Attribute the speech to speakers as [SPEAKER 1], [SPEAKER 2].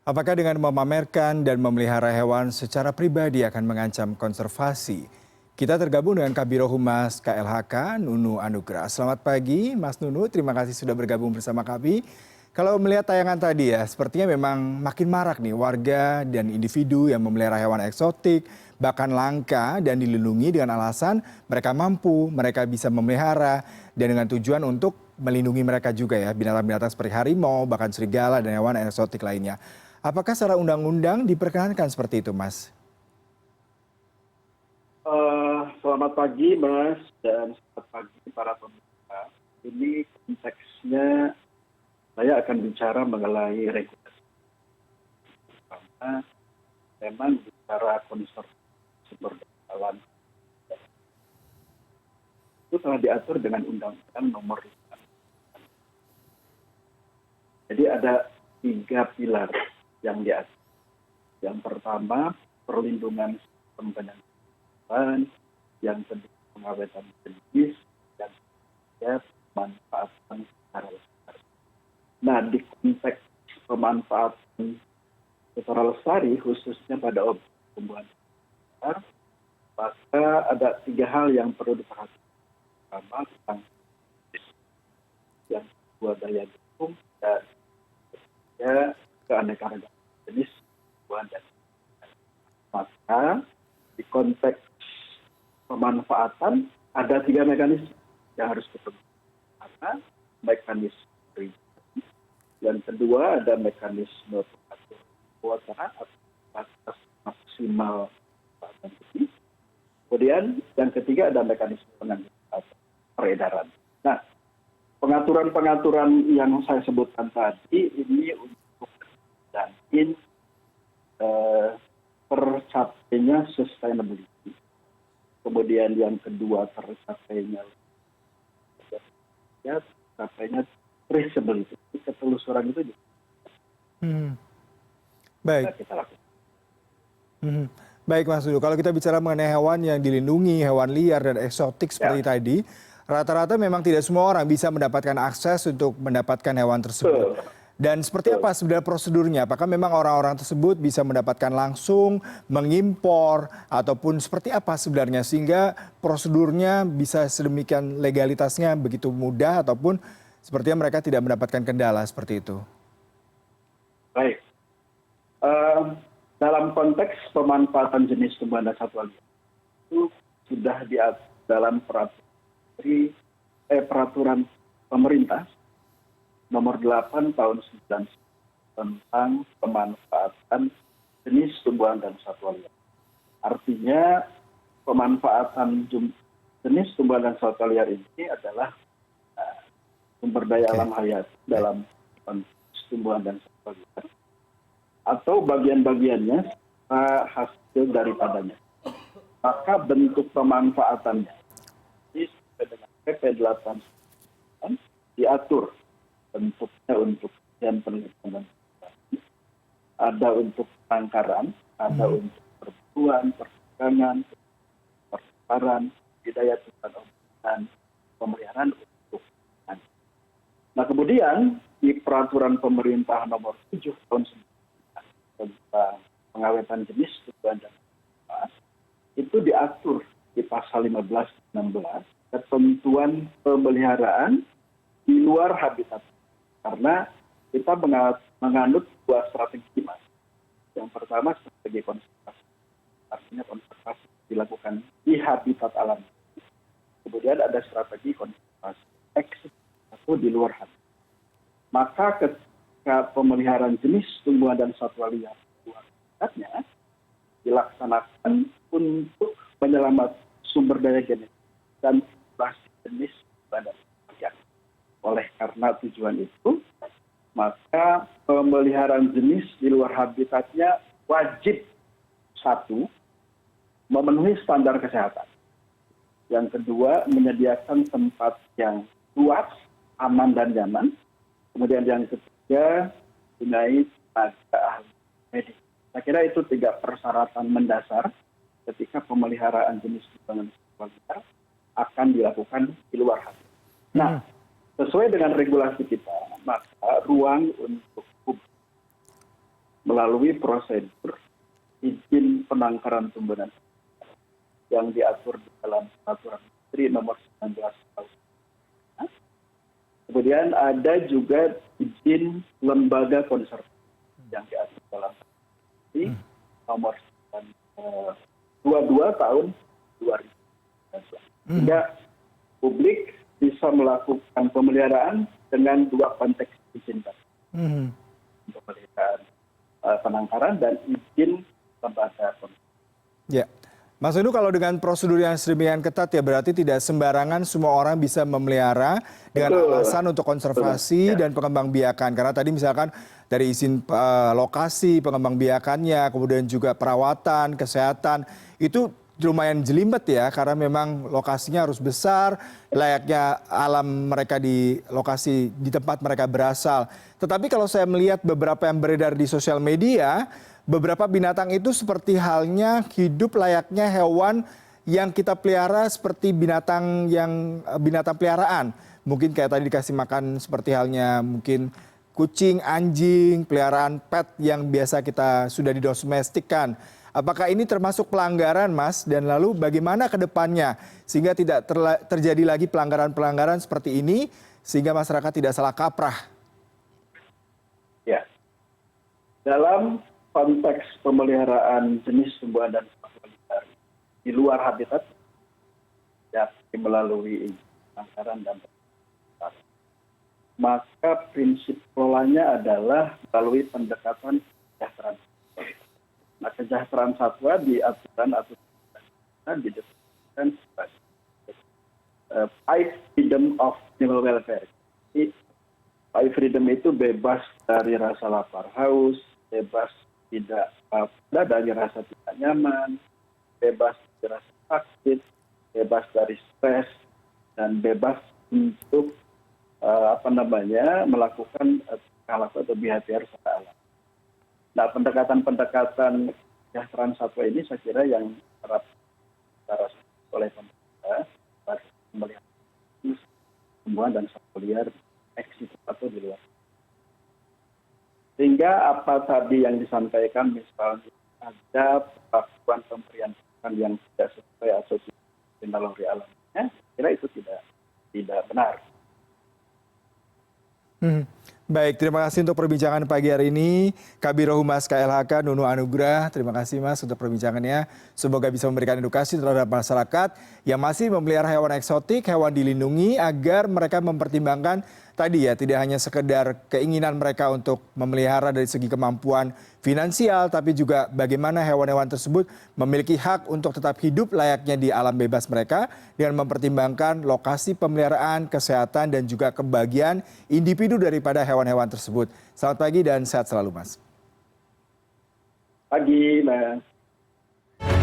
[SPEAKER 1] Apakah dengan memamerkan dan memelihara hewan secara pribadi akan mengancam konservasi? Kita tergabung dengan Kabiro Humas KLHK, Nunu Anugrah. Selamat pagi, Mas Nunu. Terima kasih sudah bergabung bersama kami. Kalau melihat tayangan tadi ya, sepertinya memang makin marak nih warga dan individu yang memelihara hewan eksotik, bahkan langka dan dilindungi dengan alasan mereka mampu, mereka bisa memelihara, dan dengan tujuan untuk melindungi mereka juga ya, binatang-binatang seperti harimau, bahkan serigala dan hewan eksotik lainnya. Apakah secara undang-undang diperkenankan seperti itu, Mas?
[SPEAKER 2] Selamat pagi Mas dan selamat pagi para pemirsa. Ini konteksnya saya akan bicara mengenai regulasi. Karena memang bicara konservasi sumber daya alam itu telah diatur dengan Undang-Undang Nomor 5. Jadi ada 3 pilar yang diatur. Yang pertama perlindungan sistem penanggulangan, yang kedua pengawetan jenis, dan ketiga pemanfaatan secara lestari. Nah, di konteks pemanfaatan secara lestari, khususnya pada objek tumbuhan liar, maka ada 3 hal yang perlu diperhatikan. Pertama, tentang yang kedua daya dukung, dan ketiga keanekaragaman jenis tumbuhan dan maka di konteks pemanfaatan ada 3 mekanisme yang harus dipenuhi. Pertama, mekanisme perizinan. Yang kedua ada mekanisme pengatur kuota atau batas maksimal bahan jenis. Kemudian yang ketiga ada mekanisme penanggulangan peredaran. Nah, pengaturan-pengaturan yang saya sebutkan tadi ini untuk menjamin tercapainya sustainability. Kemudian yang kedua tercapainya traceability. Ketelusuran itu juga
[SPEAKER 1] Baik.
[SPEAKER 2] kita lakukan.
[SPEAKER 1] Baik, Mas Dudu. Kalau kita bicara mengenai hewan yang dilindungi, hewan liar dan eksotik seperti
[SPEAKER 2] Ya,
[SPEAKER 1] tadi, rata-rata memang tidak semua orang bisa mendapatkan akses untuk mendapatkan hewan tersebut.
[SPEAKER 2] betul,
[SPEAKER 1] Dan seperti
[SPEAKER 2] betul.
[SPEAKER 1] apa sebenarnya prosedurnya? Apakah memang orang-orang tersebut bisa mendapatkan langsung, mengimpor, ataupun seperti apa sebenarnya sehingga prosedurnya bisa sedemikian legalitasnya begitu mudah ataupun sepertinya mereka tidak mendapatkan kendala seperti itu?
[SPEAKER 2] Baik. Eh, Dalam konteks pemanfaatan jenis tumbuhan dan satwa liar itu sudah diatur dalam peraturan pemerintah nomor 8 tahun 19 tentang pemanfaatan jenis tumbuhan dan satwa liar. Artinya pemanfaatan jenis tumbuhan dan satwa liar ini adalah sumber daya
[SPEAKER 1] Oke.
[SPEAKER 2] alam hayati dalam konteks tumbuhan dan satwa liar atau bagian-bagiannya hasil daripadanya. Maka bentuk pemanfaatannya ini sesuai dengan PP 8 diatur bentuknya untuk yang penelitian dan penelitian. Ada untuk penangkaran, ada untuk perburuan, perdagangan, pertukaran, budidaya tumbuhan dan pemeliharaan untuk pangan. Nah, kemudian di peraturan pemerintah nomor 7 tahun 19 tentang pengawetan jenis tumbuhan dan satwa itu diatur di pasal 15 dan 16 ketentuan pemeliharaan di luar habitat. Karena kita menganut 2 strategi, Mas. Yang pertama strategi konservasi. Artinya konservasi dilakukan di habitat alam. Kemudian ada strategi konservasi eksis atau di luar habitat. Maka ketika pemeliharaan jenis tumbuhan dan satwa liar di luar habitatnya dilaksanakan untuk menyelamatkan sumber daya genetik dan populasi jenis tumbuhan dan satwa liar. Oleh karena tujuan itu, maka pemeliharaan jenis di luar habitatnya wajib satu, memenuhi standar kesehatan. Yang kedua, menyediakan tempat yang luas, aman dan nyaman. Kemudian yang ketiga, mempunyai tenaga ahli medis. Saya kira itu 3 persyaratan mendasar ketika pemeliharaan jenis tumbuhan dan satwa liar akan dilakukan di luar habitat. Nah, sesuai dengan regulasi kita, maka ruang untuk publik melalui prosedur izin penangkaran tumbuhan yang diatur di dalam Peraturan Menteri Nomor 19 Tahun. Kemudian ada juga izin lembaga konservasi yang diatur dalam Peraturan Nomor 22 Tahun 2019. Sehingga publik bisa melakukan pemeliharaan dengan dua konteks izin tadi. Pemeliharaan penangkaran dan izin lembaga konservasi.
[SPEAKER 1] Ya. Mas Inu, kalau dengan prosedur yang sedemikian ketat ya berarti tidak sembarangan semua orang bisa memelihara dengan alasan untuk konservasi dan pengembangbiakan. Karena tadi misalkan dari izin lokasi, pengembangbiakannya, kemudian juga perawatan, kesehatan, itu lumayan jelimet ya karena memang lokasinya harus besar, layaknya alam mereka di lokasi di tempat mereka berasal. Tetapi kalau saya melihat beberapa yang beredar di sosial media, beberapa binatang itu seperti halnya hidup layaknya hewan yang kita pelihara seperti binatang peliharaan. Mungkin kayak tadi dikasih makan seperti halnya mungkin kucing, anjing, peliharaan pet yang biasa kita sudah didomestikkan. Apakah ini termasuk pelanggaran, Mas? Dan lalu bagaimana ke depannya sehingga tidak terjadi lagi pelanggaran-pelanggaran seperti ini sehingga masyarakat tidak salah kaprah?
[SPEAKER 2] Ya. Dalam konteks pemeliharaan jenis tumbuhan dan satwa liar di luar habitat, ya, melalui penangkaran dan penangkaran, maka prinsip kelolanya adalah melalui pendekatan kesejahteraan. Nah, kesejahteraan satwa di aturan dideskripsikan sebagai five freedom of animal welfare. Jadi, five freedom itu bebas dari rasa lapar haus, bebas tidak dari rasa tidak nyaman, bebas dari rasa sakit, bebas dari stres, dan bebas untuk melakukan perilaku atau behavior secara alam. Nah, pendekatan-pendekatan kesejahteraan satwa ini saya kira yang harap secara oleh pemerintah melihat tumbuhan dan satwa liar eksis atau di luar. Sehingga apa tadi yang disampaikan misalnya ada perlakuan pemberian makan yang tidak sesuai atau tidak naluri alamnya, kira itu tidak benar.
[SPEAKER 1] Baik, terima kasih untuk perbincangan pagi hari ini. Kabiro Humas KLHK Nunu Anugrah, terima kasih Mas untuk perbincangannya. Semoga bisa memberikan edukasi terhadap masyarakat yang masih memelihara hewan eksotik, hewan dilindungi agar mereka mempertimbangkan tadi ya tidak hanya sekedar keinginan mereka untuk memelihara dari segi kemampuan finansial, tapi juga bagaimana hewan-hewan tersebut memiliki hak untuk tetap hidup layaknya di alam bebas mereka dengan mempertimbangkan lokasi pemeliharaan, kesehatan, dan juga kebahagiaan individu daripada hewan-hewan tersebut. Selamat pagi dan sehat selalu, Mas.
[SPEAKER 2] Pagi, Mas.